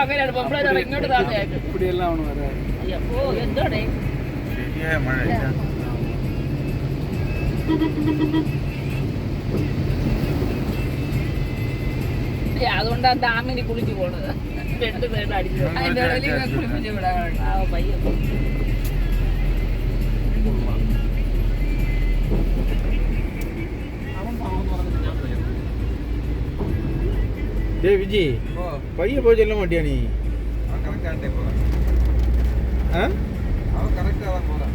അങ്ങനെയാണ് പൊമ്പള ഇങ്ങോട്ട് താഴെയായിട്ട് இப்படியெல்லாம் அவனு வராது. ഓ എന്തോടെ ശരിയായ മഴ അതുകൊണ്ടാ ഡാമിന് കുളിച്ചു പോണത് 2 പേരുടെ അടിച്ചു അതിന്റെ ഇടയിൽ കുളിപ്പിച്ചു വിടാൻ പയ്യ டேய் விஜி பைய போய் சொல்ல மாட்டியா நீ? அவன் கரெக்டாக போகிறான். ஆ அவன் கரெக்டாக தான் போகிறான்.